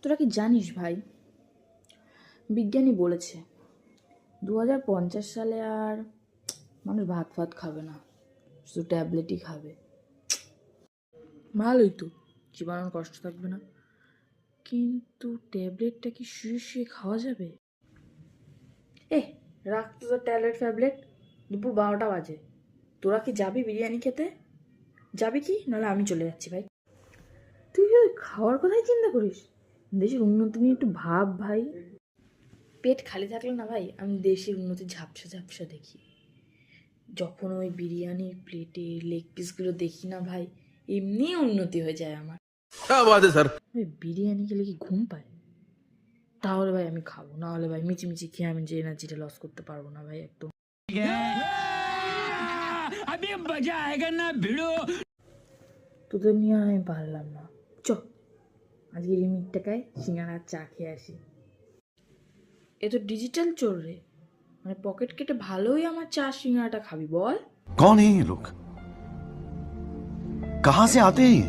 তোরা কি জানিস ভাই, বিজ্ঞানী বলেছে 2050 সালে আর মানুষ ভাত ফাত খাবে না, শুধু ট্যাবলেটই খাবে। ভালোই তো, জীবনের কষ্ট থাকবে না। কিন্তু ট্যাবলেটটা কি শুয়ে শুয়ে খাওয়া যাবে? রাখ তো তোর ট্যাবলেট, দুপুর 12টা বাজে। তোরা কি যাবি বিরিয়ানি খেতে? যাবি কি? নাহলে আমি চলে যাচ্ছি ভাই। তুই ওই খাওয়ার কথাই চিন্তা করিস? দেশের উন্নতি নিয়ে একটু ভাব ভাই। পেট খালি থাকলে না ভাই, আমি দেশের উন্নতি ঝাপসা ঝাপসা দেখি। যখন ওই বিরিয়ানির প্লেটে লেগ পিসগুলো দেখি না ভাই, এমনি উন্নতি হয়ে যায় আমার। ওই বিরিয়ানি খেলে কি ঘুম পায়? তাহলে ভাই আমি খাবো, না হলে ভাই মিচিমিচি খেয়ে আমি যে এনার্জিটা লস করতে পারবো না ভাই একদম। তোদের নিয়ে আমি পারলাম না। চ, আজকে রিমিট টাকায় সিঙ্গাড়া চা খেয়ে আসি। এ তো ডিজিটাল চোর রে, মানে পকেট কেটে ভালোই আমার চা সিঙ্গাড়াটা খাবি বল। कौन है ये लोग? कहां से आते हैं ये?